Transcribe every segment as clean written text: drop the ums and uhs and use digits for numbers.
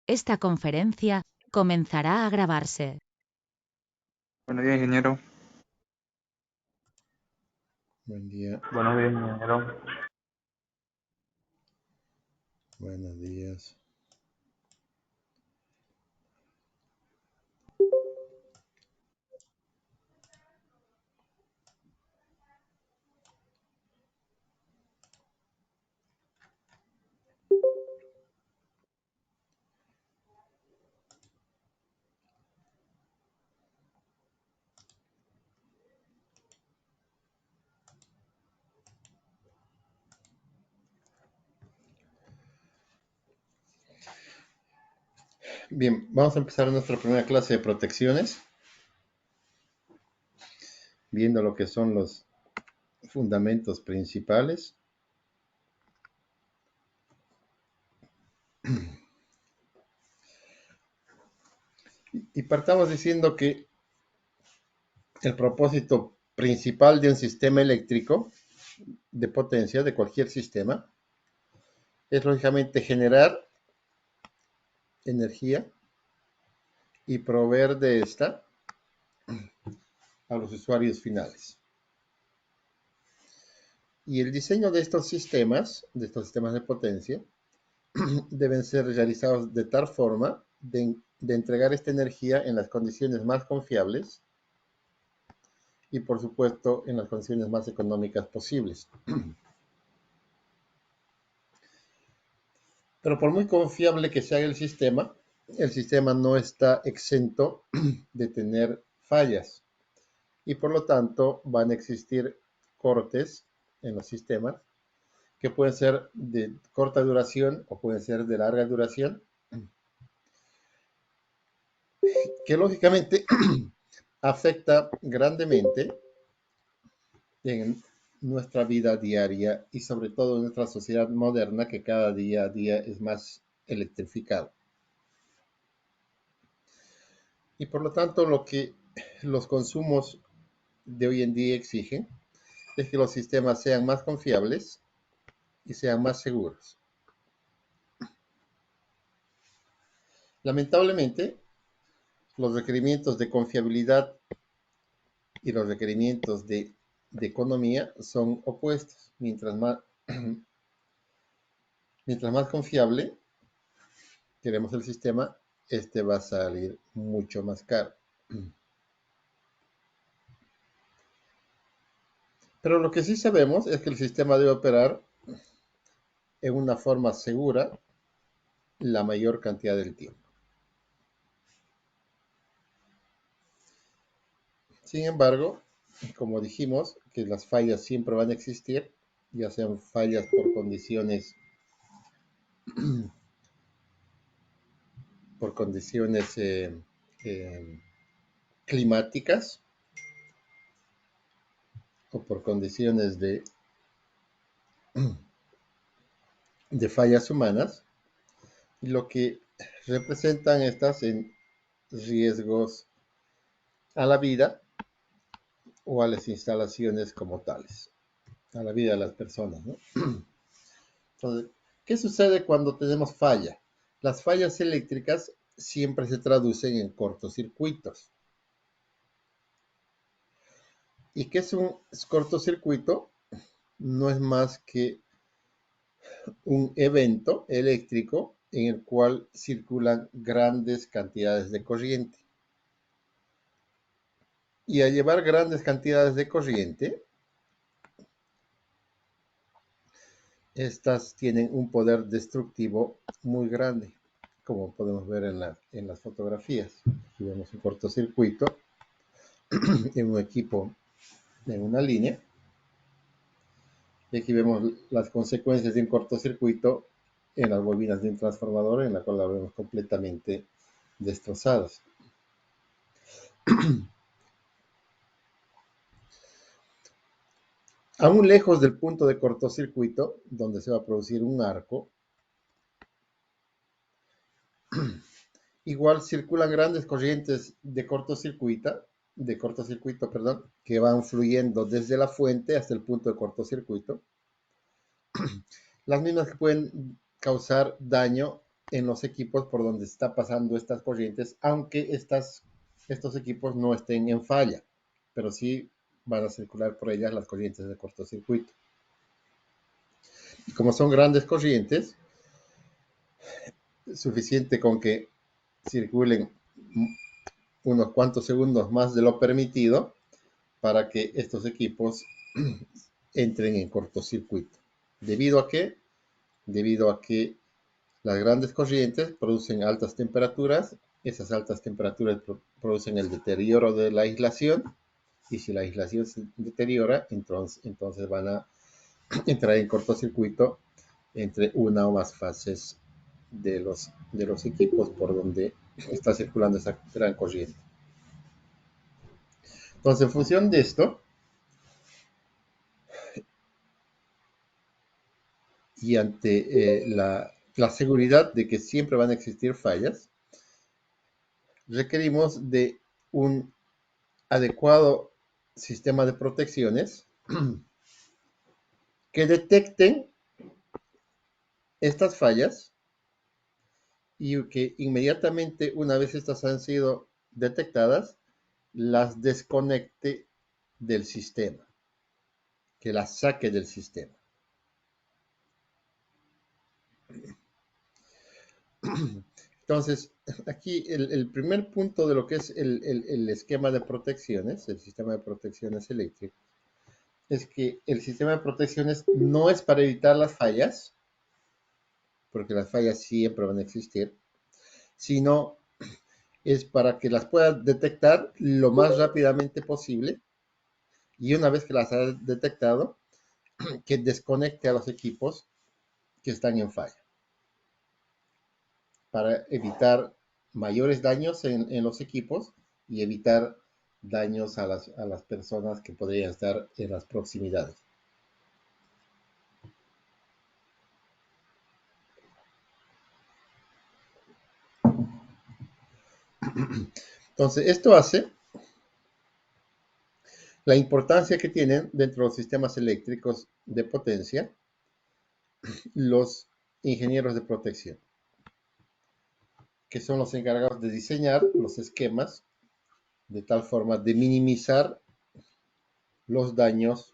Esta conferencia comenzará a grabarse. Buenos días, ingeniero. Buen día. Buenos días, ingeniero. Buenos días. Bien, vamos a empezar nuestra primera clase de protecciones, viendo lo que son los fundamentos principales. Y partamos diciendo que el propósito principal de un sistema eléctrico de potencia, de cualquier sistema, es lógicamente generar energía y proveer de esta a los usuarios finales. Y el diseño de estos sistemas de potencia, deben ser realizados de tal forma de entregar esta energía en las condiciones más confiables y, por supuesto, en las condiciones más económicas posibles. Pero por muy confiable que sea el sistema no está exento de tener fallas y, por lo tanto, van a existir cortes en los sistemas que pueden ser de corta duración o pueden ser de larga duración, que lógicamente afecta grandemente en nuestra vida diaria y sobre todo en nuestra sociedad moderna, que cada día a día es más electrificado. Y por lo tanto, lo que los consumos de hoy en día exigen es que los sistemas sean más confiables y sean más seguros. Lamentablemente, los requerimientos de confiabilidad y los requerimientos de economía son opuestos. Mientras más confiable queremos el sistema, este va a salir mucho más caro. Pero lo que sí sabemos es que el sistema debe operar en una forma segura la mayor cantidad del tiempo. Sin embargo, como dijimos, que las fallas siempre van a existir, ya sean fallas por condiciones climáticas o por condiciones de fallas humanas, lo que representan estas en riesgos a la vida o a las instalaciones como tales, a la vida de las personas, ¿no? Entonces, ¿qué sucede cuando tenemos falla? Las fallas eléctricas siempre se traducen en cortocircuitos. ¿Y qué es un cortocircuito? No es más que un evento eléctrico en el cual circulan grandes cantidades de corriente. Y al llevar grandes cantidades de corriente, estas tienen un poder destructivo muy grande, como podemos ver en las fotografías. Aquí vemos un cortocircuito en un equipo, en una línea. Y aquí vemos las consecuencias de un cortocircuito en las bobinas de un transformador, en la cual la vemos completamente destrozadas. Aún lejos del punto de cortocircuito, donde se va a producir un arco, igual circulan grandes corrientes de cortocircuito, que van fluyendo desde la fuente hasta el punto de cortocircuito. Las mismas que pueden causar daño en los equipos por donde está pasando estas corrientes, aunque estos equipos no estén en falla, pero sí van a circular por ellas las corrientes de cortocircuito. Y como son grandes corrientes, suficiente con que circulen unos cuantos segundos más de lo permitido para que estos equipos entren en cortocircuito. ¿Debido a qué? Debido a que las grandes corrientes producen altas temperaturas, esas altas temperaturas producen el deterioro de la aislación, y si la aislación se deteriora, entonces van a entrar en cortocircuito entre una o más fases de los equipos por donde está circulando esa gran corriente. Entonces, en función de esto, y ante la seguridad de que siempre van a existir fallas, requerimos de un adecuado sistema de protecciones que detecten estas fallas y que inmediatamente, una vez estas han sido detectadas, las desconecte del sistema, que las saque del sistema. Entonces, aquí el primer punto de lo que es el esquema de protecciones, el sistema de protecciones eléctricas, es que el sistema de protecciones no es para evitar las fallas, porque las fallas siempre van a existir, sino es para que las pueda detectar lo más rápidamente posible, y una vez que las ha detectado, que desconecte a los equipos que están en falla, para evitar mayores daños en los equipos y evitar daños a las personas que podrían estar en las proximidades. Entonces, esto hace la importancia que tienen dentro de los sistemas eléctricos de potencia los ingenieros de protección, que son los encargados de diseñar los esquemas de tal forma de minimizar los daños,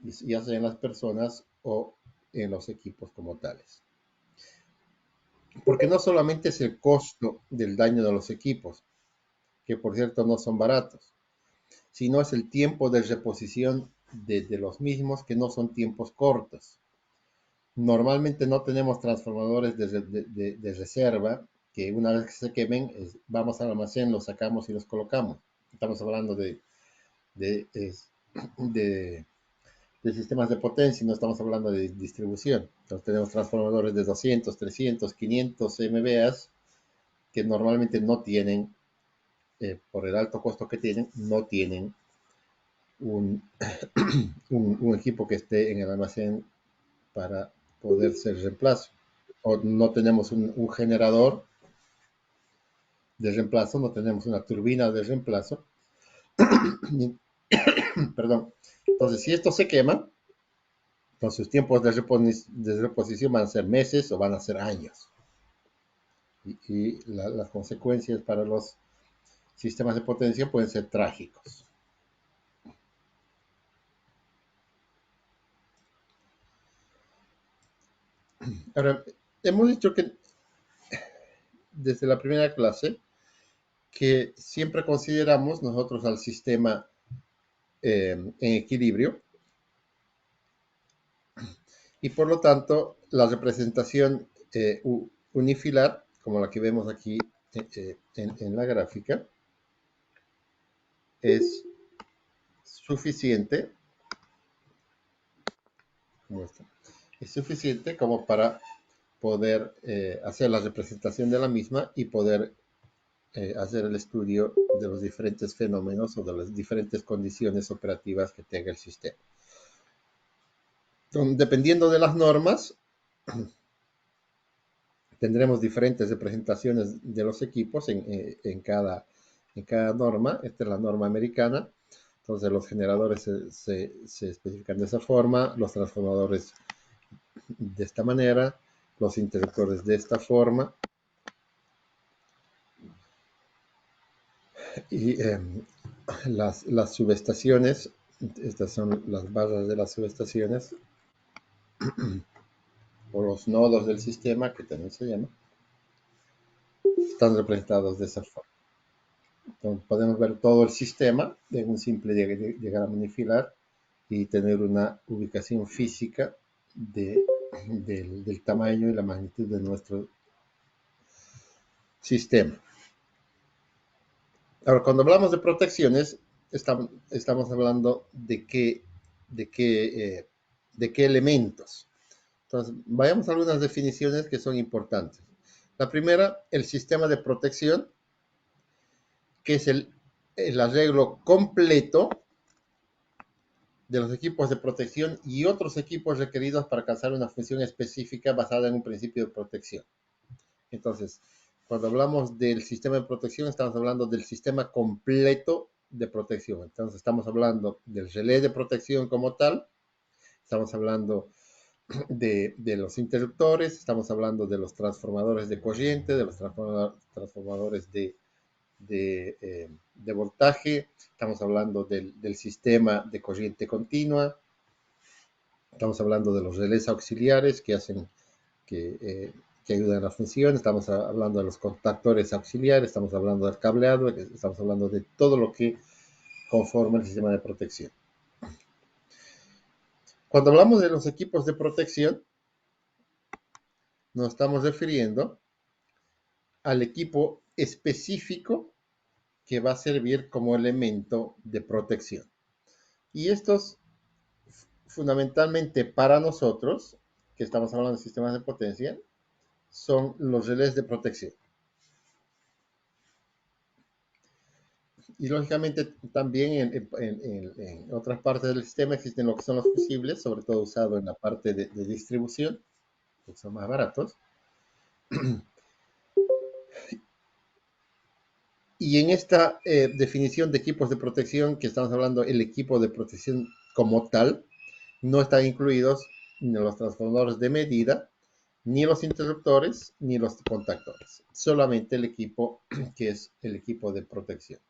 ya sea en las personas o en los equipos como tales. Porque no solamente es el costo del daño de los equipos, que por cierto no son baratos, sino es el tiempo de reposición de los mismos, que no son tiempos cortos. Normalmente no tenemos transformadores de reserva, que una vez que se quemen, vamos al almacén, los sacamos y los colocamos. Estamos hablando de sistemas de potencia, no estamos hablando de distribución. Entonces tenemos transformadores de 200, 300, 500 MVA que normalmente no tienen, por el alto costo que tienen, no tienen un equipo que esté en el almacén para poder ser reemplazo. O no tenemos un generador de reemplazo, no tenemos una turbina de reemplazo. Perdón. Entonces, si esto se quema, entonces sus tiempos de reposición van a ser meses o van a ser años. Y las consecuencias para los sistemas de potencia pueden ser trágicos. Ahora, hemos dicho que desde la primera clase que siempre consideramos nosotros al sistema en equilibrio, y por lo tanto la representación unifilar, como la que vemos aquí en la gráfica, es suficiente, es suficiente como para poder hacer la representación de la misma y poder hacer el estudio de los diferentes fenómenos o de las diferentes condiciones operativas que tenga el sistema. Entonces, dependiendo de las normas, tendremos diferentes representaciones de los equipos en cada norma. Esta es la norma americana. Entonces los generadores se especifican de esa forma, los transformadores de esta manera, los interruptores de esta forma, Y las subestaciones, estas son las barras de las subestaciones, o los nodos del sistema, que también se llama, están representados de esa forma. Entonces, podemos ver todo el sistema de un simple diagrama unifilar y tener una ubicación física del tamaño y la magnitud de nuestro sistema. Ahora, cuando hablamos de protecciones, estamos hablando de qué elementos. Entonces, vayamos a algunas definiciones que son importantes. La primera, el sistema de protección, que es el arreglo completo de los equipos de protección y otros equipos requeridos para alcanzar una función específica basada en un principio de protección. Entonces, cuando hablamos del sistema de protección, estamos hablando del sistema completo de protección. Entonces, estamos hablando del relé de protección como tal, estamos hablando de los interruptores, estamos hablando de los transformadores de corriente, de los transformadores de voltaje, estamos hablando del sistema de corriente continua, estamos hablando de los relés auxiliares que hacen que ayudan a la función, estamos hablando de los contactores auxiliares, estamos hablando del cableado, estamos hablando de todo lo que conforma el sistema de protección. Cuando hablamos de los equipos de protección, nos estamos refiriendo al equipo específico que va a servir como elemento de protección. Y estos, fundamentalmente para nosotros, que estamos hablando de sistemas de potencia, son los relés de protección. Y lógicamente también en otras partes del sistema existen lo que son los fusibles, sobre todo usado en la parte de distribución, que son más baratos. Y en esta definición de equipos de protección que estamos hablando, el equipo de protección como tal, no están incluidos ni los transformadores de medida, ni los interruptores, ni los contactores. Solamente el equipo que es el equipo de protección.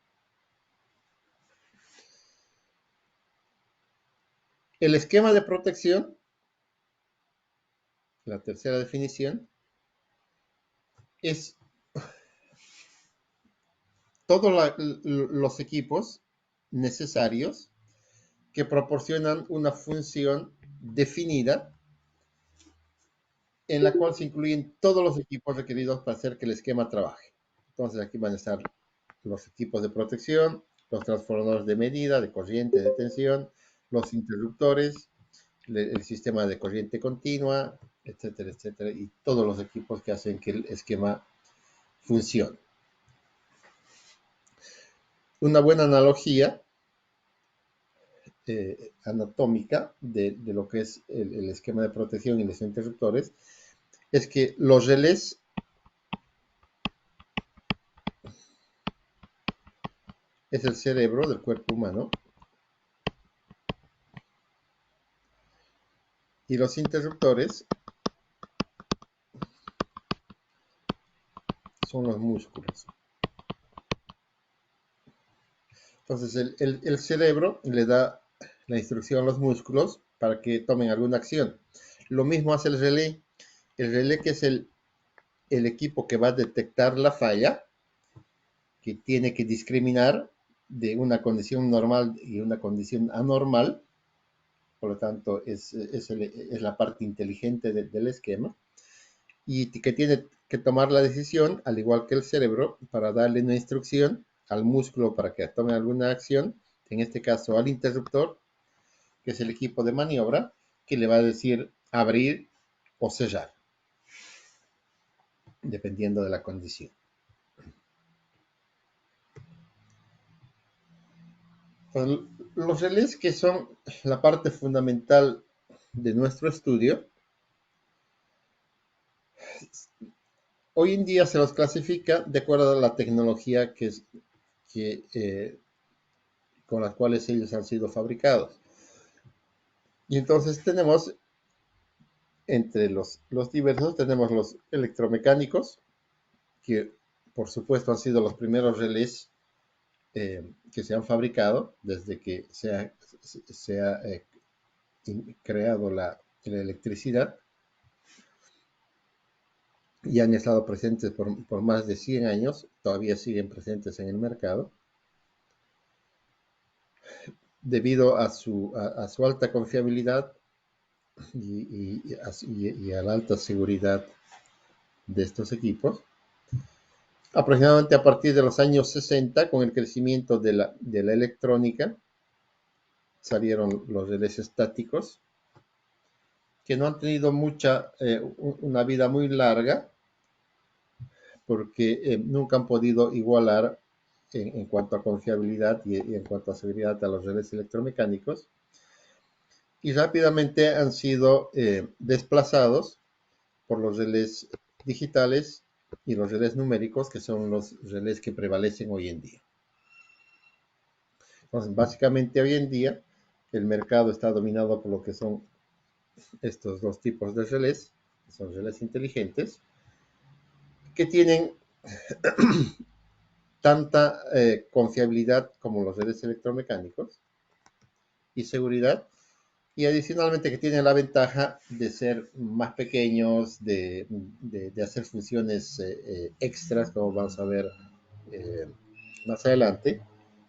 El esquema de protección, la tercera definición, es todos los equipos necesarios que proporcionan una función definida en la cual se incluyen todos los equipos requeridos para hacer que el esquema trabaje. Entonces aquí van a estar los equipos de protección, los transformadores de medida, de corriente, de tensión, los interruptores, el sistema de corriente continua, etcétera, etcétera, y todos los equipos que hacen que el esquema funcione. Una buena analogía anatómica de lo que es el esquema de protección y los interruptores es que los relés es el cerebro del cuerpo humano y los interruptores son los músculos. Entonces el cerebro le da la instrucción a los músculos para que tomen alguna acción. Lo mismo hace el relé. El relé, que es el equipo que va a detectar la falla, que tiene que discriminar de una condición normal y una condición anormal. Por lo tanto, es la parte inteligente del esquema. Y que tiene que tomar la decisión, al igual que el cerebro, para darle una instrucción al músculo para que tome alguna acción, en este caso al interruptor, que es el equipo de maniobra, que le va a decir abrir o cerrar, dependiendo de la condición. Pues, los relés, que son la parte fundamental de nuestro estudio, hoy en día se los clasifica de acuerdo a la tecnología con las cuales ellos han sido fabricados. Y entonces tenemos, entre los diversos, tenemos los electromecánicos, que por supuesto han sido los primeros relés que se han fabricado desde que se ha creado la electricidad y han estado presentes por más de 100 años, todavía siguen presentes en el mercado, debido a su alta confiabilidad y a la alta seguridad de estos equipos. Aproximadamente a partir de los años 60, con el crecimiento de la electrónica, salieron los relés estáticos, que no han tenido una vida muy larga, porque nunca han podido igualar en cuanto a confiabilidad y en cuanto a seguridad a los relés electromecánicos, y rápidamente han sido desplazados por los relés digitales y los relés numéricos, que son los relés que prevalecen hoy en día. Entonces, básicamente hoy en día el mercado está dominado por lo que son estos dos tipos de relés, que son relés inteligentes, que tienen tanta confiabilidad como los relés electromecánicos y seguridad, y adicionalmente que tienen la ventaja de ser más pequeños, de hacer funciones extras, como vamos a ver más adelante,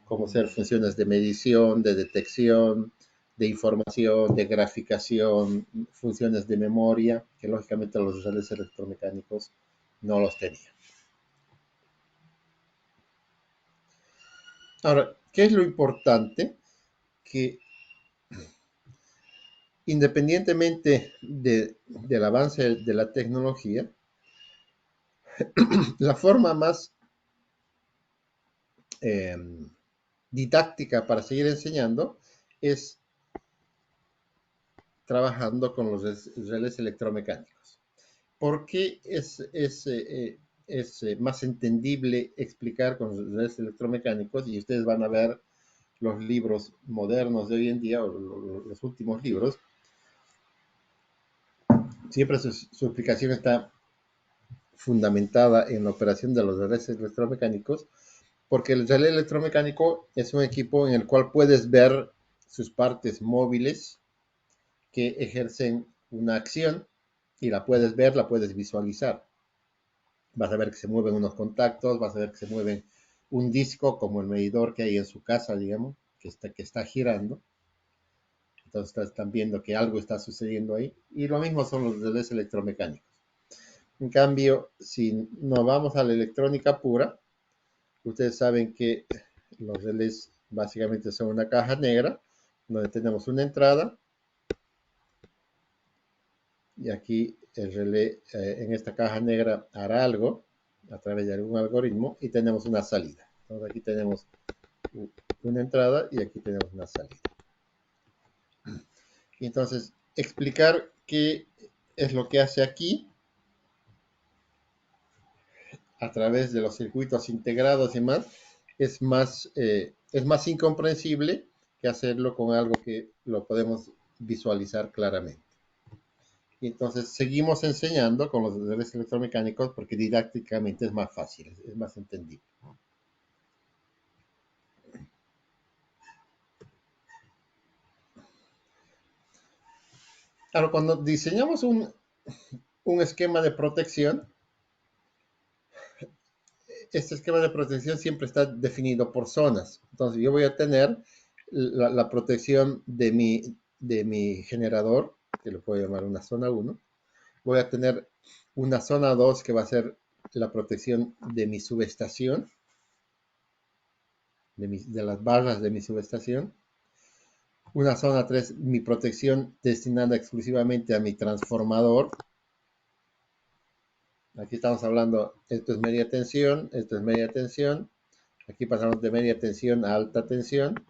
como ser funciones de medición, de detección, de información, de graficación, funciones de memoria, que lógicamente los relés electromecánicos no los tenían. Ahora, ¿qué es lo importante? Que independientemente del avance de la tecnología, la forma más didáctica para seguir enseñando es trabajando con los relés electromecánicos. ¿Por qué es más entendible explicar con los relés electromecánicos? Y ustedes van a ver los libros modernos de hoy en día, o los últimos libros, siempre su explicación está fundamentada en la operación de los relés electromecánicos, porque el relé electromecánico es un equipo en el cual puedes ver sus partes móviles que ejercen una acción, y la puedes ver, la puedes visualizar. Vas a ver que se mueven unos contactos, vas a ver que se mueven un disco como el medidor que hay en su casa, digamos, que está girando. Entonces están viendo que algo está sucediendo ahí. Y lo mismo son los relés electromecánicos. En cambio, si nos vamos a la electrónica pura, ustedes saben que los relés básicamente son una caja negra, donde tenemos una entrada, y aquí el relé en esta caja negra hará algo a través de algún algoritmo, y tenemos una salida. Entonces aquí tenemos una entrada y aquí tenemos una salida. Y entonces, explicar qué es lo que hace aquí a través de los circuitos integrados y más, es más incomprensible que hacerlo con algo que lo podemos visualizar claramente. Y entonces seguimos enseñando con los relés electromecánicos porque didácticamente es más fácil, es más entendible. Claro, cuando diseñamos un esquema de protección, este esquema de protección siempre está definido por zonas. Entonces yo voy a tener la protección de mi generador, que lo puedo llamar una zona 1. Voy a tener una zona 2 que va a ser la protección de mi subestación, de las barras de mi subestación. Una zona 3, mi protección destinada exclusivamente a mi transformador. Aquí estamos hablando, esto es media tensión, esto es media tensión. Aquí pasamos de media tensión a alta tensión.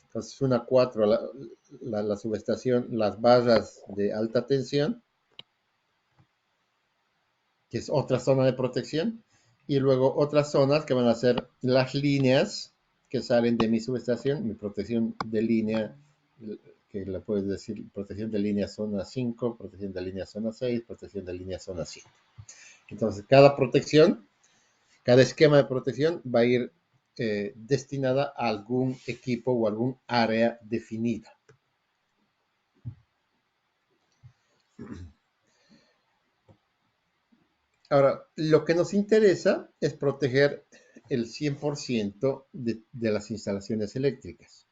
Entonces, una 4, la subestación, las barras de alta tensión, que es otra zona de protección. Y luego otras zonas que van a ser las líneas que salen de mi subestación, mi protección de línea, que le puedes decir protección de línea zona 5, protección de línea zona 6, protección de línea zona 7. Entonces, cada esquema de protección va a ir destinada a algún equipo o algún área definida. Ahora, lo que nos interesa es proteger el 100% de las instalaciones eléctricas.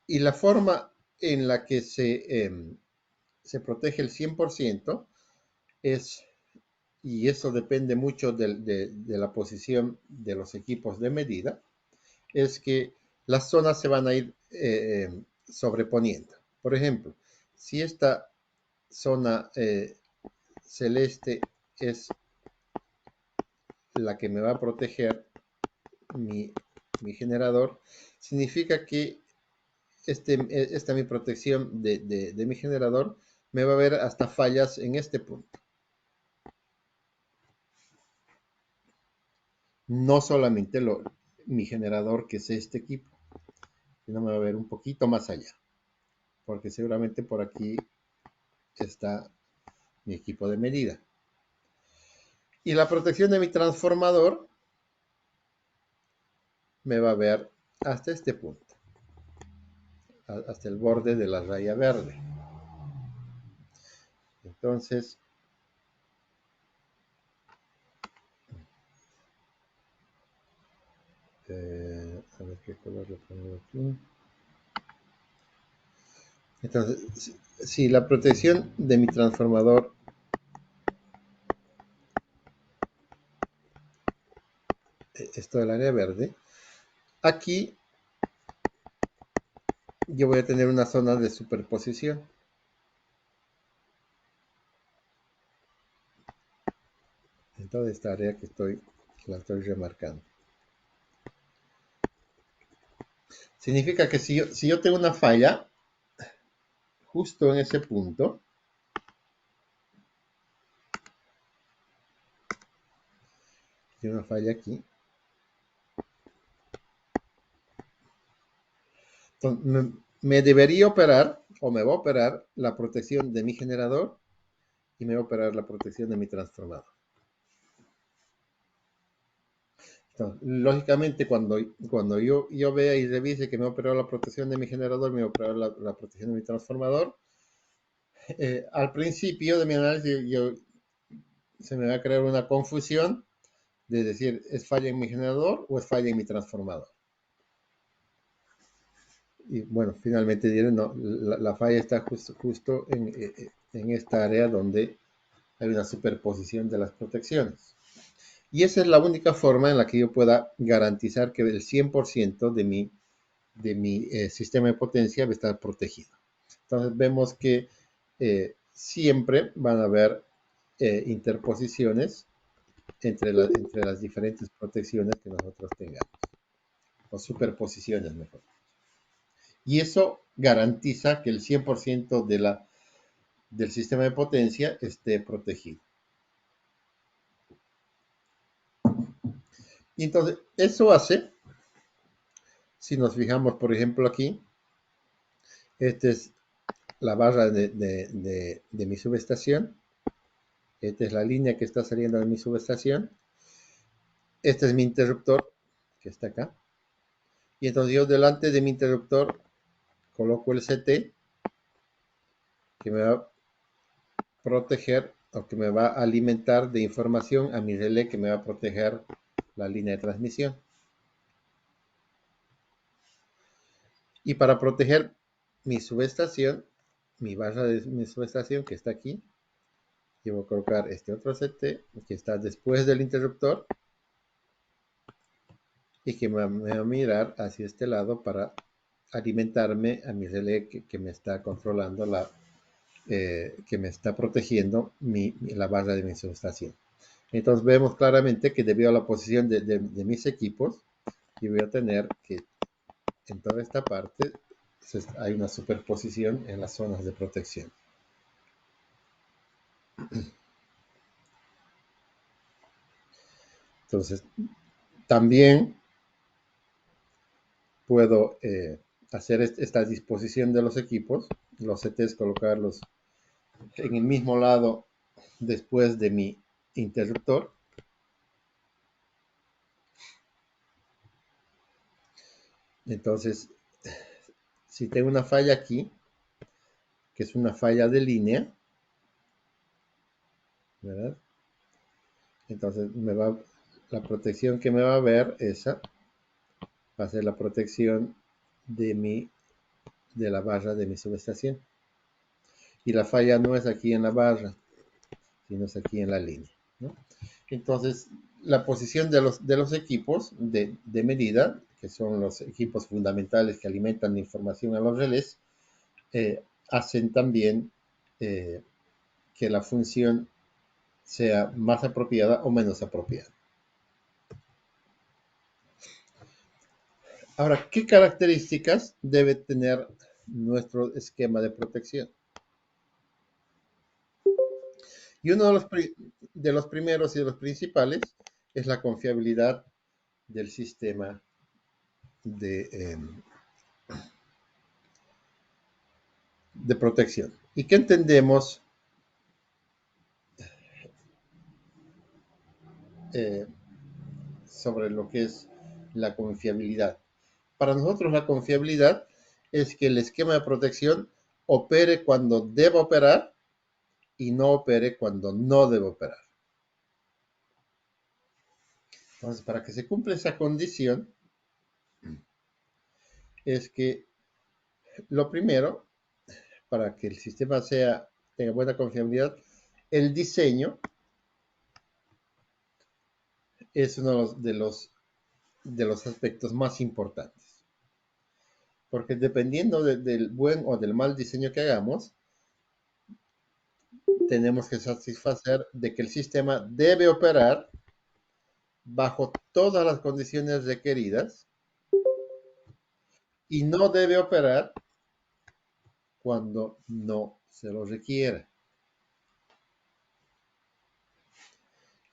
Y la forma en la que se protege el 100% es, y eso depende mucho de la posición de los equipos de medida, es que las zonas se van a ir sobreponiendo. Por ejemplo, si esta zona celeste es la que me va a proteger mi generador, significa que esta mi protección de mi generador me va a ver hasta fallas en este punto. No solamente mi generador, que es este equipo, sino me va a ver un poquito más allá, porque seguramente por aquí está mi equipo de medida. Y la protección de mi transformador me va a ver hasta este punto, hasta el borde de la raya verde. Entonces, a ver qué color le pongo aquí. Entonces, si la protección de mi transformador es todo el área verde, aquí yo voy a tener una zona de superposición. En toda esta área que la estoy remarcando. Significa que si yo tengo una falla justo en ese punto, una falla aquí, entonces me debería operar o me va a operar la protección de mi generador y me va a operar la protección de mi transformador. Entonces, lógicamente, cuando yo vea y revise que me ha operado la protección de mi generador, me va a operar la protección de mi transformador, al principio de mi análisis se me va a crear una confusión de decir, ¿es falla en mi generador o es falla en mi transformador? Y bueno, finalmente diré, no, la falla está justo en esta área donde hay una superposición de las protecciones. Y esa es la única forma en la que yo pueda garantizar que el 100% de mi sistema de potencia va a estar protegido. Entonces vemos que siempre van a haber interposiciones entre las diferentes protecciones que nosotros tengamos, o superposiciones mejor. Y eso garantiza que el 100% del sistema de potencia esté protegido. Y entonces, eso hace, si nos fijamos, por ejemplo, aquí, esta es la barra de mi subestación. Esta es la línea que está saliendo de mi subestación. Este es mi interruptor, que está acá. Y entonces yo delante de mi interruptor coloco el CT, que me va a proteger o que me va a alimentar de información a mi relé, que me va a proteger la línea de transmisión. Y para proteger mi subestación, mi barra de mi subestación que está aquí, yo voy a colocar este otro CT que está después del interruptor y que me va a mirar hacia este lado para alimentarme a mi relé que me está controlando que me está protegiendo la barra de mi subestación. Entonces vemos claramente que debido a la posición de mis equipos, yo voy a tener que en toda esta parte hay una superposición en las zonas de protección. Entonces, también puedo hacer esta disposición de los equipos, los CTs colocarlos en el mismo lado después de mi interruptor. Entonces, si tengo una falla aquí, que es una falla de línea, ¿verdad? Entonces la protección que me va a ver esa va a ser la protección de la barra de mi subestación. Y la falla no es aquí en la barra, sino es aquí en la línea, ¿no? Entonces, la posición de los equipos de medida, que son los equipos fundamentales que alimentan la información a los relés, hacen también que la función sea más apropiada o menos apropiada. Ahora, ¿qué características debe tener nuestro esquema de protección? Y uno de los primeros y de los principales es la confiabilidad del sistema de, de protección. ¿Y qué entendemos sobre lo que es la confiabilidad? Para nosotros la confiabilidad es que el esquema de protección opere cuando deba operar y no opere cuando no debe operar. Entonces, para que se cumpla esa condición, es que lo primero, para que el sistema tenga buena confiabilidad, el diseño es uno de los aspectos más importantes. Porque dependiendo del buen o del mal diseño que hagamos, tenemos que satisfacer de que el sistema debe operar bajo todas las condiciones requeridas y no debe operar cuando no se lo requiera.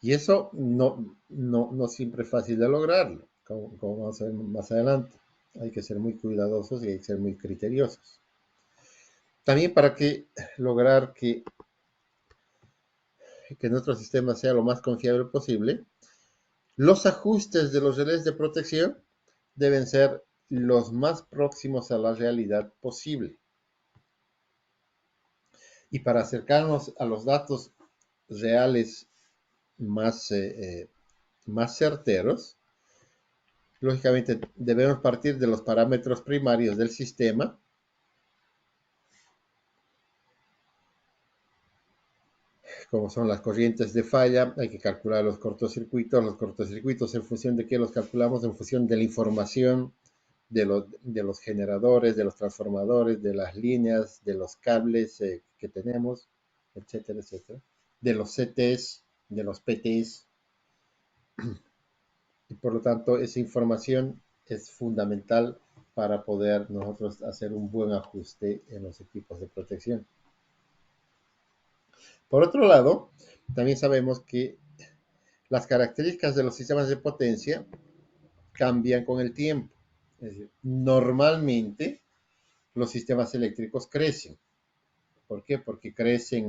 Y eso no siempre es fácil de lograrlo, como vamos a ver más adelante. Hay que ser muy cuidadosos y hay que ser muy criteriosos. También para lograr que nuestro sistema sea lo más confiable posible, los ajustes de los relés de protección deben ser los más próximos a la realidad posible. Y para acercarnos a los datos reales más certeros, lógicamente debemos partir de los parámetros primarios del sistema, como son las corrientes de falla. Hay que calcular los cortocircuitos en función de qué los calculamos, en función de la información de los generadores, de los transformadores, de las líneas, de los cables que tenemos, etcétera, etcétera, de los CTs, de los PTs. Y por lo tanto, esa información es fundamental para poder nosotros hacer un buen ajuste en los equipos de protección. Por otro lado, también sabemos que las características de los sistemas de potencia cambian con el tiempo. Es decir, normalmente los sistemas eléctricos crecen. ¿Por qué? Porque crece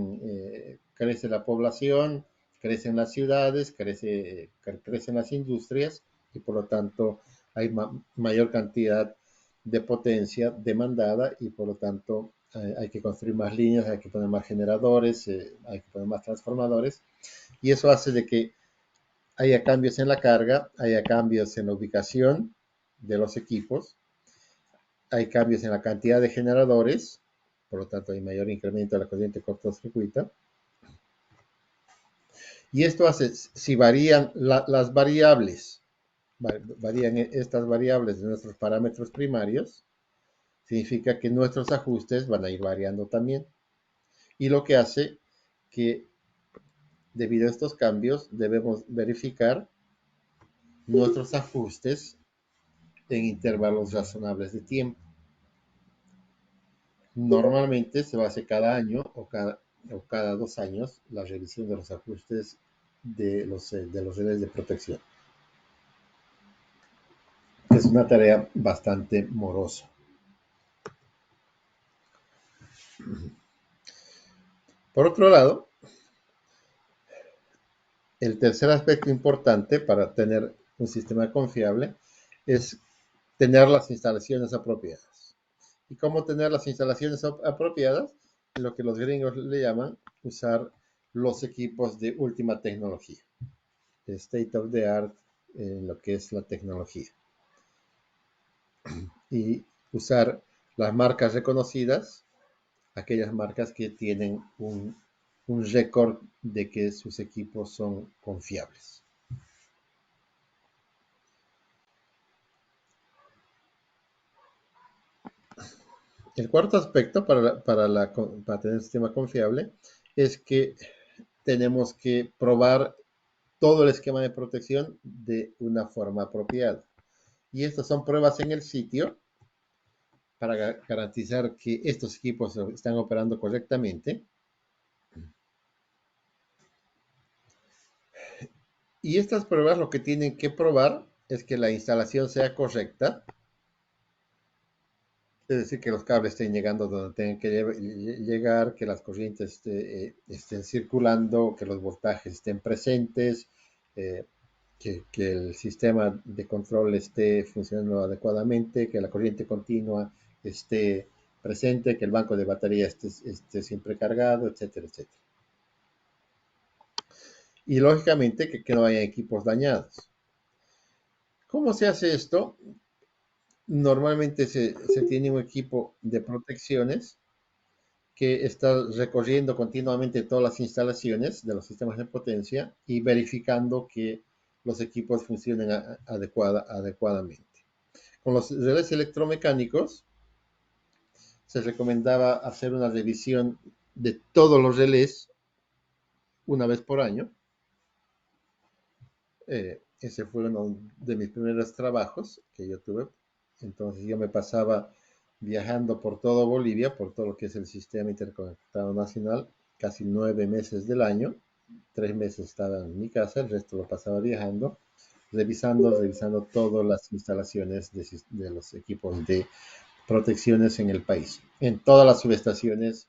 la población, crecen las ciudades, crecen las industrias y por lo tanto hay mayor cantidad de potencia demandada y por lo tanto hay que construir más líneas, hay que poner más generadores, hay que poner más transformadores y eso hace de que haya cambios en la carga, haya cambios en la ubicación de los equipos, hay cambios en la cantidad de generadores, por lo tanto hay mayor incremento de la corriente cortocircuita. Y esto hace, si varían las variables, varían estas variables de nuestros parámetros primarios, significa que nuestros ajustes van a ir variando también. Y lo que hace que debido a estos cambios debemos verificar nuestros ajustes en intervalos razonables de tiempo. Normalmente se va a hacer cada año o cada 2 años la revisión de los ajustes de los relés de protección. Es una tarea bastante morosa. Por otro lado, El tercer aspecto importante para tener un sistema confiable es tener las instalaciones apropiadas. ¿Y cómo tener las instalaciones apropiadas? Lo que los gringos le llaman usar los equipos de última tecnología, state of the art en lo que es la tecnología. Y usar las marcas reconocidas, aquellas marcas que tienen un récord de que sus equipos son confiables. El cuarto aspecto para tener un sistema confiable es que tenemos que probar todo el esquema de protección de una forma apropiada. Y estas son pruebas en el sitio para garantizar que estos equipos están operando correctamente. Y estas pruebas lo que tienen que probar es que la instalación sea correcta, es decir, que los cables estén llegando donde tienen que llegar, que las corrientes estén circulando, que los voltajes estén presentes, eh, que el sistema de control esté funcionando adecuadamente, que la corriente continua esté presente, que el banco de batería esté siempre cargado, etcétera, etcétera. Y lógicamente que no haya equipos dañados. ¿Cómo se hace esto? Normalmente se tiene un equipo de protecciones que está recorriendo continuamente todas las instalaciones de los sistemas de potencia y verificando que los equipos funcionen adecuadamente. Con los relés electromecánicos se recomendaba hacer una revisión de todos los relés una vez por año. Ese fue uno de mis primeros trabajos que yo tuve. Entonces yo me pasaba viajando por todo Bolivia, por todo lo que es el sistema interconectado nacional, casi 9 meses del año. 3 meses estaba en mi casa, el resto lo pasaba viajando, revisando todas las instalaciones de los equipos de protecciones en el país, en todas las subestaciones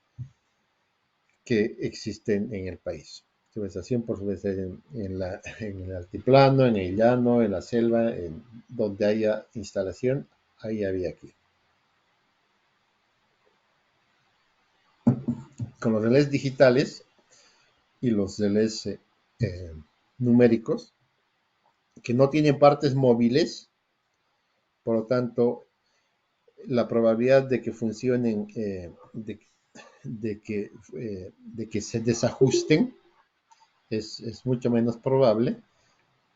que existen en el país. Subestación por subestación en el altiplano, en el llano, en la selva, en donde haya instalación, ahí había aquí. Con los relés digitales y los relés numéricos, que no tienen partes móviles, por lo tanto, la probabilidad de que funcionen, de que se desajusten es mucho menos probable.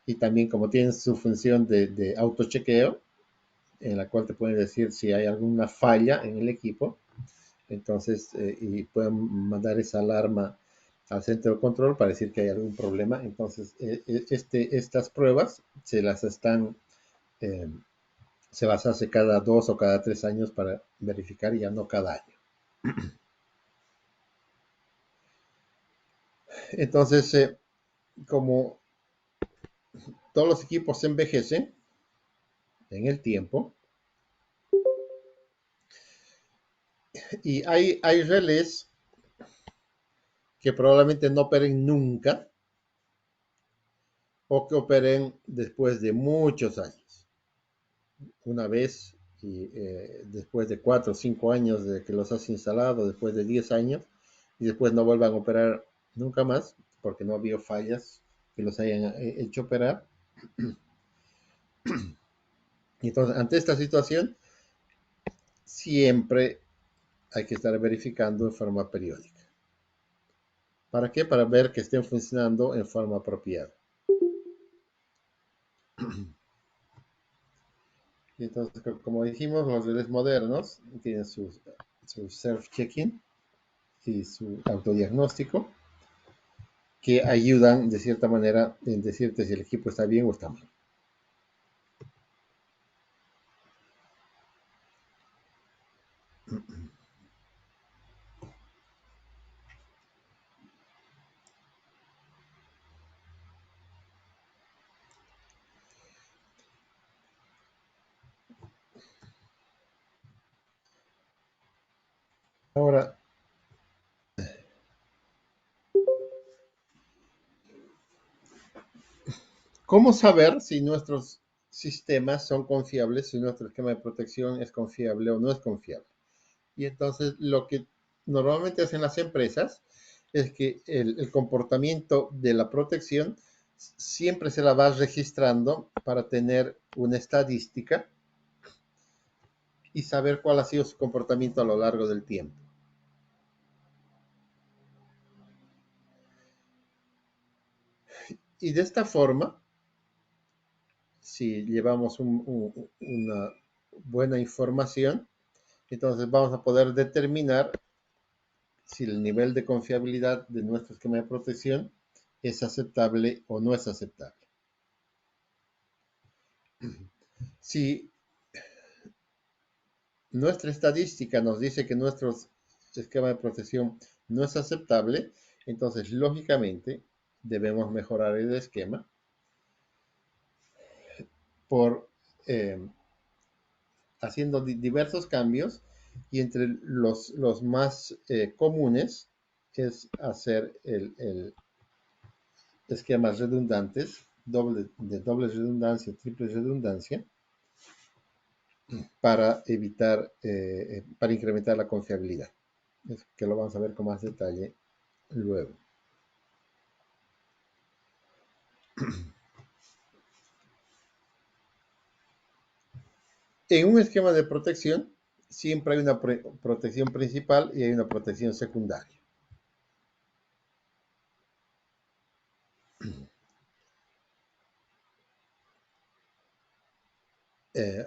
Y también como tienen su función de autochequeo, en la cual te pueden decir si hay alguna falla en el equipo, entonces, y pueden mandar esa alarma al centro de control para decir que hay algún problema. Entonces, estas pruebas eh, se las hace cada 2 o cada 3 años para verificar y ya no cada año. Entonces, como todos los equipos se envejecen en el tiempo, y hay relés que probablemente no operen nunca o que operen después de muchos años. Una vez y después de 4 o 5 años de que los has instalado, después de 10 años, y después no vuelvan a operar nunca más porque no había fallas que los hayan hecho operar. Y entonces, ante esta situación, siempre hay que estar verificando en forma periódica. ¿Para qué? Para ver que estén funcionando en forma apropiada. Y entonces, como dijimos, los relés modernos tienen su self-checking y su autodiagnóstico que ayudan de cierta manera en decirte si el equipo está bien o está mal. Ahora, ¿Cómo saber si nuestros sistemas son confiables, si nuestro esquema de protección es confiable o no es confiable? Y entonces lo que normalmente hacen las empresas es que el comportamiento de la protección siempre se la va registrando para tener una estadística y saber cuál ha sido su comportamiento a lo largo del tiempo. Y de esta forma, si llevamos una buena información, entonces vamos a poder determinar si el nivel de confiabilidad de nuestro esquema de protección es aceptable o no es aceptable. Si nuestra estadística nos dice que nuestro esquema de protección no es aceptable, entonces lógicamente debemos mejorar el esquema por haciendo diversos cambios y entre los más comunes es hacer esquemas redundantes, de doble redundancia, triple redundancia, para evitar, para incrementar la confiabilidad. Es que lo vamos a ver con más detalle luego. En un esquema de protección, siempre hay una protección principal y hay una protección secundaria.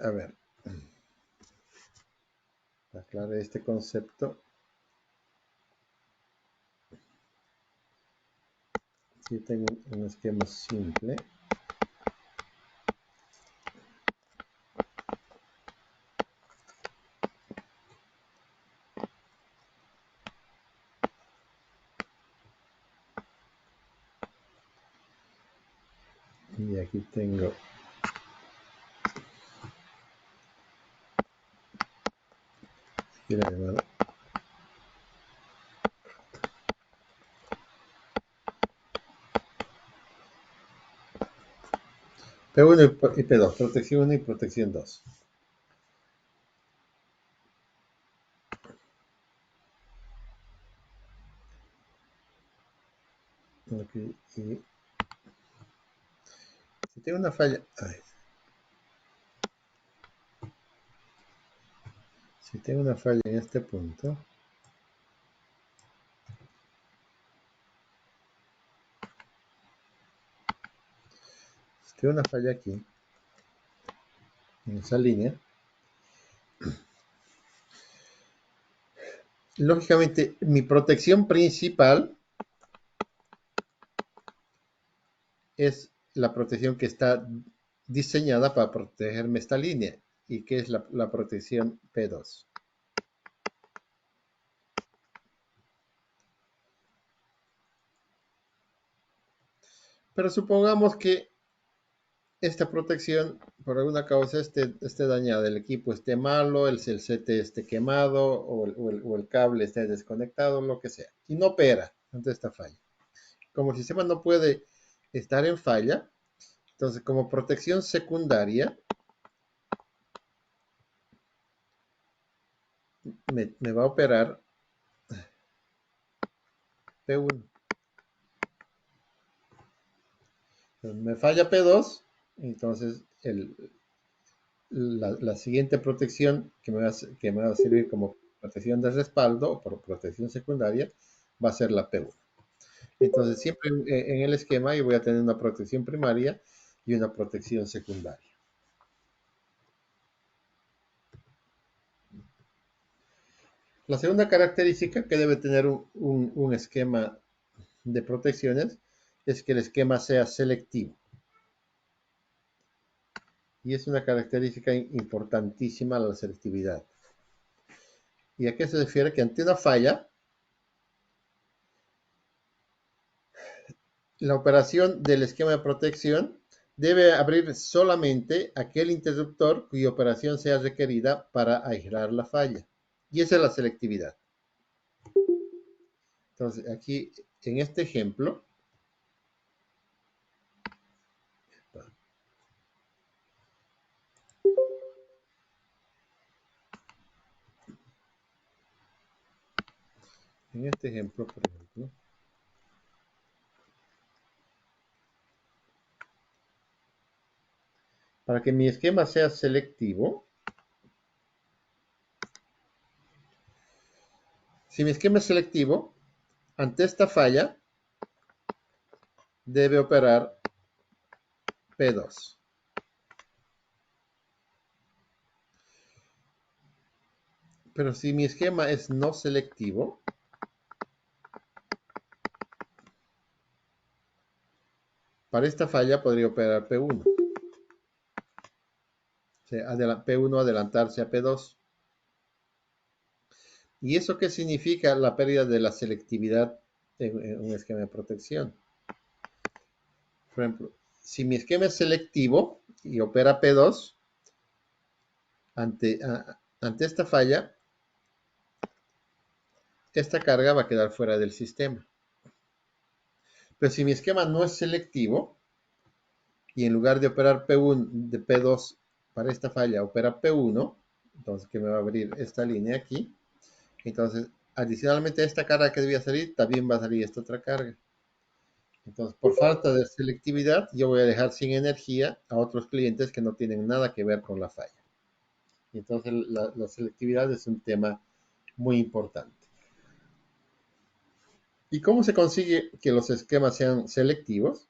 A ver, aclarar este concepto. Si tengo un esquema simple, y aquí tengo P1 y P2, protección 1 y protección 2. Okay, y si tengo una falla, si tengo una falla en este punto, si tengo una falla aquí, en esa línea, lógicamente mi protección principal es la protección que está diseñada para protegerme esta línea y que es la protección P2. Pero supongamos que esta protección por alguna causa esté dañada, el equipo esté malo, el CT esté quemado o el cable esté desconectado, lo que sea, y no opera ante esta falla. Como el sistema no puede estar en falla, entonces como protección secundaria me va a operar P1. Entonces, me falla P2, entonces la siguiente protección que me va a servir como protección de respaldo o por protección secundaria va a ser la P1. Entonces siempre en el esquema yo voy a tener una protección primaria y una protección secundaria. La segunda característica que debe tener un esquema de protecciones es que el esquema sea selectivo. Y es una característica importantísima la selectividad. ¿Y a qué se refiere? Que ante una falla, la operación del esquema de protección debe abrir solamente aquel interruptor cuya operación sea requerida para aislar la falla. Y esa es la selectividad. Entonces, aquí en este ejemplo, En este ejemplo, por ejemplo, para que mi esquema sea selectivo, si mi esquema es selectivo, ante esta falla debe operar P2. Pero si mi esquema es no selectivo, para esta falla podría operar P1. O sea, P1 adelantarse a P2. ¿Y eso qué significa? La pérdida de la selectividad en un esquema de protección. Por ejemplo, si mi esquema es selectivo y opera P2, ante esta falla, esta carga va a quedar fuera del sistema. Pero si mi esquema no es selectivo y en lugar de operar P1 de P2 para esta falla opera P1, entonces que me va a abrir esta línea aquí. Entonces, adicionalmente a esta carga que debía salir, también va a salir esta otra carga. Entonces, por falta de selectividad, yo voy a dejar sin energía a otros clientes que no tienen nada que ver con la falla. Entonces, la selectividad es un tema muy importante. ¿Y cómo se consigue que los esquemas sean selectivos?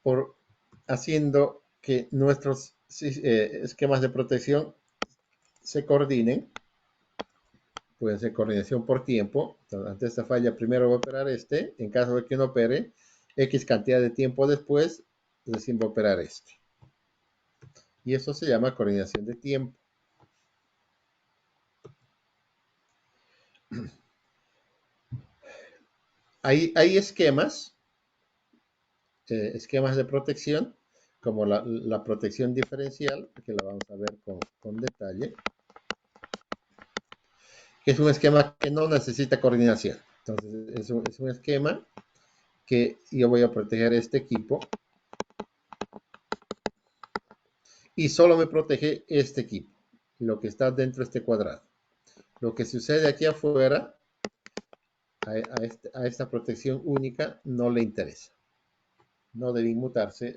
Por haciendo que nuestros esquemas de protección se coordinen. Puede ser coordinación por tiempo. Entonces, ante esta falla, primero va a operar este. En caso de que no opere, X cantidad de tiempo después, recién va a operar este. Y eso se llama coordinación de tiempo. Hay esquemas de protección, como la protección diferencial, que la vamos a ver con detalle, que es un esquema que no necesita coordinación. Entonces, es un esquema que yo voy a proteger este equipo y solo me protege este equipo, lo que está dentro de este cuadrado. Lo que sucede aquí afuera, a esta protección única, no le interesa. No debe inmutarse.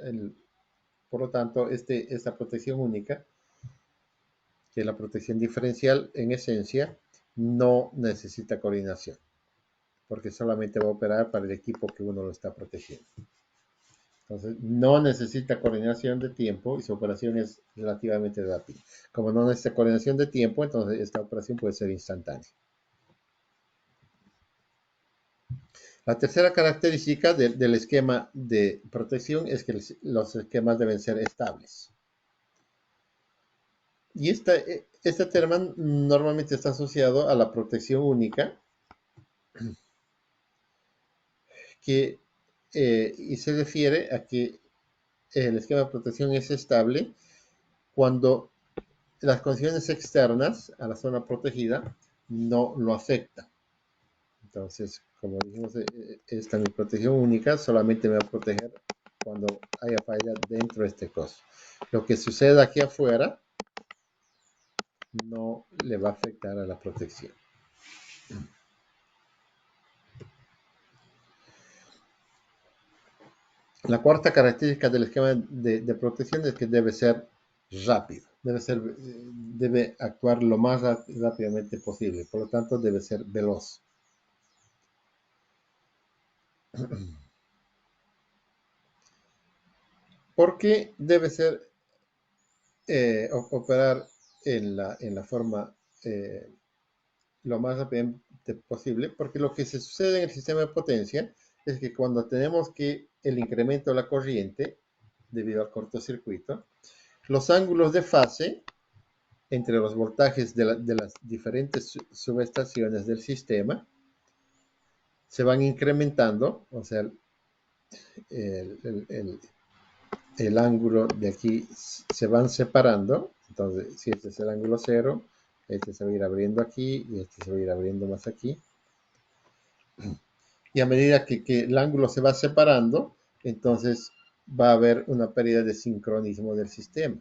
Por lo tanto, esta protección única, que es la protección diferencial, en esencia, no necesita coordinación, porque solamente va a operar para el equipo que uno lo está protegiendo. Entonces, no necesita coordinación de tiempo y su operación es relativamente rápida. Como no necesita coordinación de tiempo, entonces esta operación puede ser instantánea. La tercera característica del esquema de protección es que los esquemas deben ser estables. Y este tema normalmente está asociado a la protección única, y se refiere a que el esquema de protección es estable cuando las condiciones externas a la zona protegida no lo afectan. Entonces, como dijimos, esta es mi protección única, solamente me va a proteger cuando haya falla dentro de este coso. Lo que suceda aquí afuera no le va a afectar a la protección. La cuarta característica del esquema de protección es que debe ser rápido, debe actuar lo más rápidamente posible, por lo tanto debe ser veloz. ¿Por qué debe ser operar en la forma lo más rápidamente posible? Porque lo que se sucede en el sistema de potencia es que cuando tenemos que el incremento de la corriente debido al cortocircuito, los ángulos de fase entre los voltajes de las diferentes subestaciones del sistema se van incrementando, o sea, el ángulo de aquí se van separando. Entonces, si este es el ángulo cero, este se va a ir abriendo aquí y este se va a ir abriendo más aquí. Y a medida que el ángulo se va separando, entonces va a haber una pérdida de sincronismo del sistema.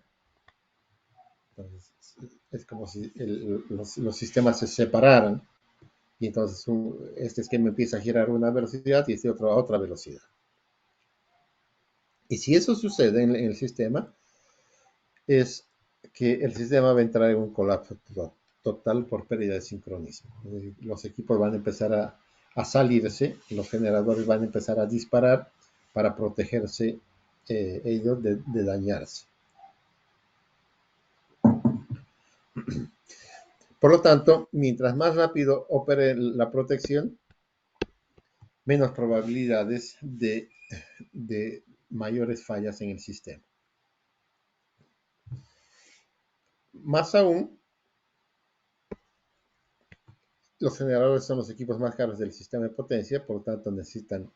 Entonces, es como si los sistemas se separaran y entonces este esquema empieza a girar a una velocidad y este otro a otra velocidad. Y si eso sucede en el sistema, es que el sistema va a entrar en un colapso total por pérdida de sincronismo. Los equipos van a empezar a salirse, los generadores van a empezar a disparar para protegerse ellos de dañarse. Por lo tanto, mientras más rápido opere la protección, menos probabilidades de mayores fallas en el sistema. Más aún, los generadores son los equipos más caros del sistema de potencia, por lo tanto necesitan,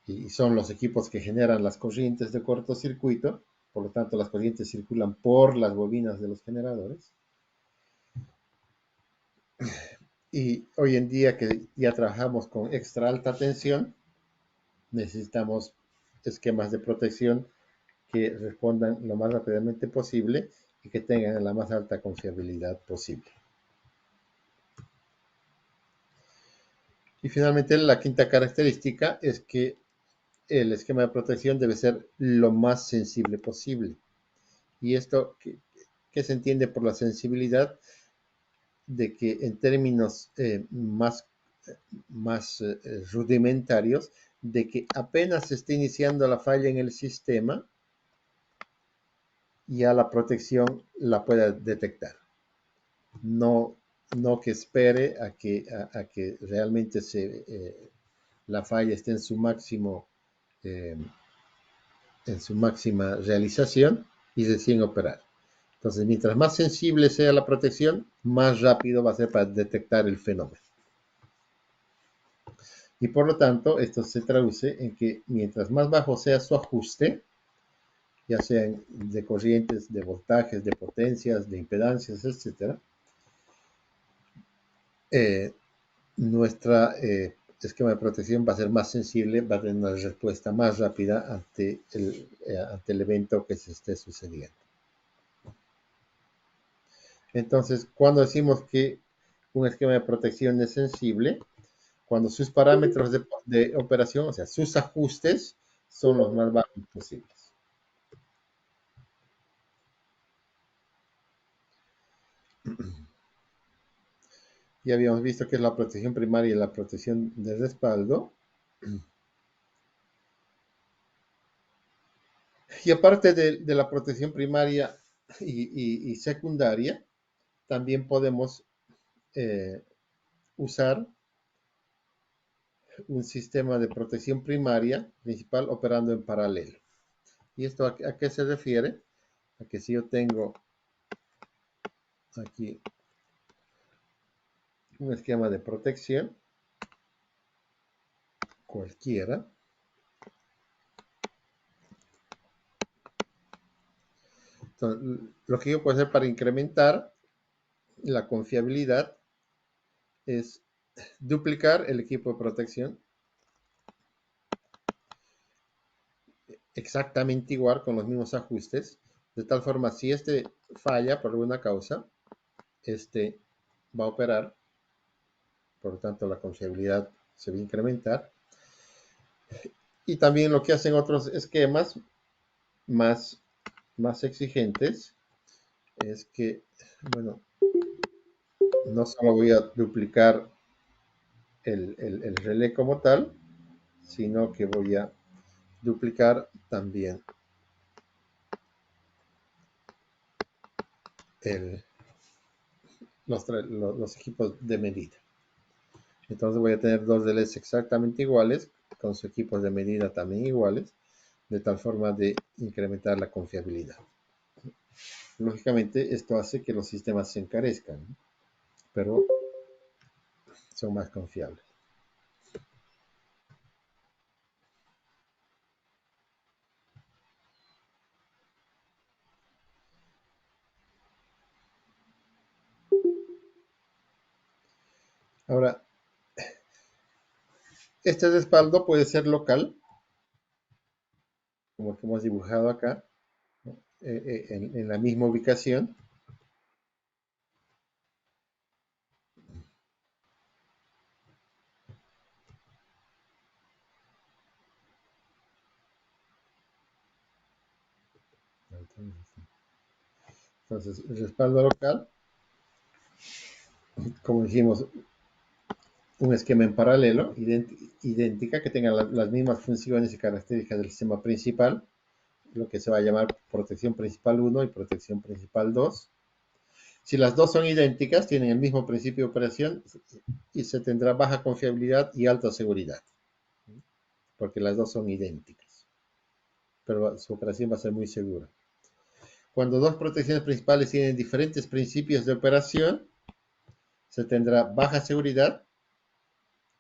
y son los equipos que generan las corrientes de cortocircuito, por lo tanto las corrientes circulan por las bobinas de los generadores. Y hoy en día que ya trabajamos con extra alta tensión, necesitamos esquemas de protección que respondan lo más rápidamente posible y que tengan la más alta confiabilidad posible. Y finalmente la quinta característica es que el esquema de protección debe ser lo más sensible posible. Y esto, ¿qué se entiende por la sensibilidad? De que en términos más rudimentarios, de que apenas se esté iniciando la falla en el sistema, ya la protección la pueda detectar. No que espere a que realmente la falla esté en su máximo, en su máxima realización y recién operar. Entonces, mientras más sensible sea la protección, más rápido va a ser para detectar el fenómeno. Y por lo tanto, esto se traduce en que mientras más bajo sea su ajuste, ya sean de corrientes, de voltajes, de potencias, de impedancias, etc., nuestra esquema de protección va a ser más sensible, va a tener una respuesta más rápida ante el evento que se esté sucediendo. Entonces, cuando decimos que un esquema de protección es sensible, cuando sus parámetros de operación, o sea, sus ajustes, son los más bajos posibles. Ya habíamos visto que es la protección primaria y la protección de respaldo. Y aparte de la protección primaria y secundaria, también podemos usar un sistema de protección primaria principal operando en paralelo. ¿Y esto a qué se refiere? A que si yo tengo aquí un esquema de protección cualquiera, entonces, lo que yo puedo hacer para incrementar la confiabilidad es duplicar el equipo de protección exactamente igual con los mismos ajustes, de tal forma si este falla por alguna causa, este va a operar, por lo tanto la confiabilidad se va a incrementar. Y también lo que hacen otros esquemas más exigentes es que, bueno, no solo voy a duplicar el relé como tal, sino que voy a duplicar también los equipos de medida. Entonces voy a tener dos relés exactamente iguales, con sus equipos de medida también iguales, de tal forma de incrementar la confiabilidad. Lógicamente, esto hace que los sistemas se encarezcan, ¿no? Pero son más confiables. Ahora, este respaldo puede ser local, como el que hemos dibujado acá, ¿no? En la misma ubicación. Entonces, el respaldo local, como dijimos, un esquema en paralelo, idéntica, que tenga las mismas funciones y características del sistema principal, lo que se va a llamar protección principal 1 y protección principal 2. Si las dos son idénticas, tienen el mismo principio de operación y se tendrá baja confiabilidad y alta seguridad, porque las dos son idénticas, pero su operación va a ser muy segura. Cuando dos protecciones principales tienen diferentes principios de operación, se tendrá baja seguridad,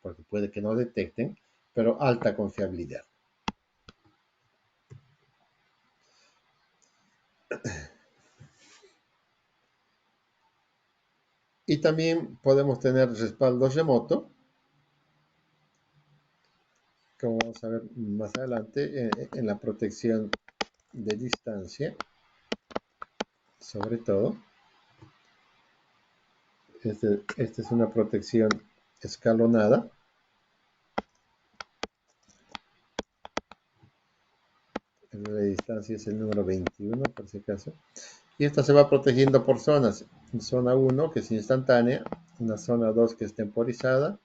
porque puede que no detecten, pero alta confiabilidad. Y también podemos tener respaldo remoto, como vamos a ver más adelante, en la protección de distancia, sobre todo. Esta es una protección escalonada. El de distancia es el número 21, por si acaso. Y esta se va protegiendo por zonas. Zona 1, que es instantánea. Una zona 2, que es temporizada.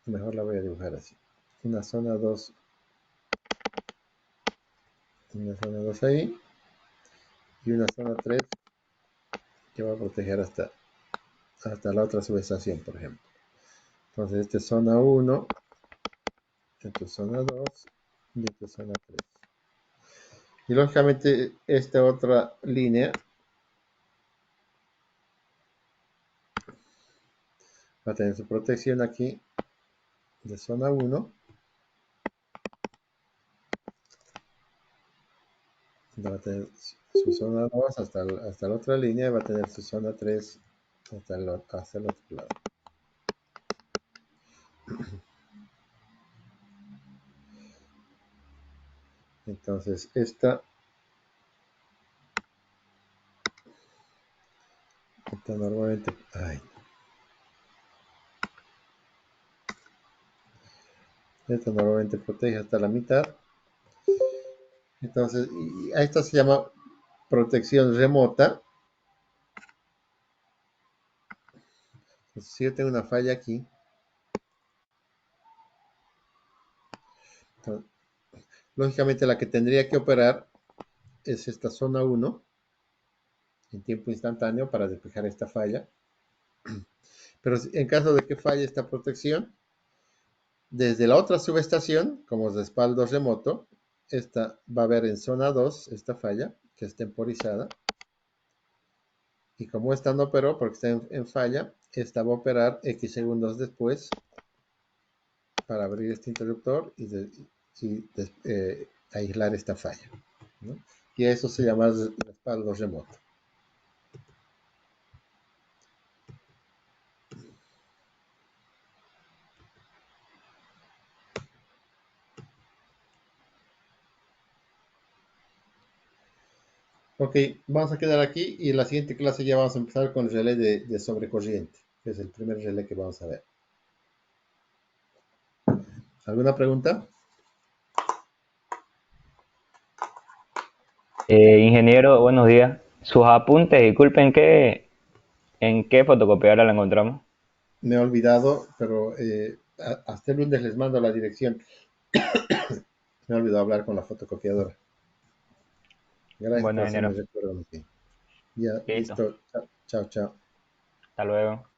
Mejor la voy a dibujar así. Una zona 2. Una zona 2 ahí. Y una zona 3 que va a proteger hasta la otra subestación, por ejemplo. Entonces, esta es zona 1. Esta es zona 2. Y esta es zona 3. Y lógicamente, esta otra línea va a tener su protección aquí de zona 1. Va a tener su zona 2 hasta la otra línea y va a tener su zona 3 hasta el otro lado. Entonces, esta normalmente... Esta normalmente protege hasta la mitad. Entonces, y a esta se llama protección remota. Entonces, si yo tengo una falla aquí, entonces, lógicamente la que tendría que operar es esta zona 1 en tiempo instantáneo para despejar esta falla. Pero en caso de que falle esta protección, desde la otra subestación, como respaldo remoto, esta va a ver en zona 2 esta falla, que es temporizada. Y como esta no operó porque está en falla, esta va a operar X segundos después para abrir este interruptor y aislar esta falla, ¿no? Y eso se llama respaldo remoto. Ok, vamos a quedar aquí y en la siguiente clase ya vamos a empezar con el relé de sobrecorriente, que es el primer relé que vamos a ver. ¿Alguna pregunta? Ingeniero, buenos días. Sus apuntes, disculpen, ¿en qué fotocopiadora la encontramos? Me he olvidado, pero hasta el lunes les mando la dirección. Me he olvidado hablar con la fotocopiadora. Gracias Bueno, por hacerme ingeniero, recuerdo. Ya, listo. listo. Chao, chao. Hasta luego.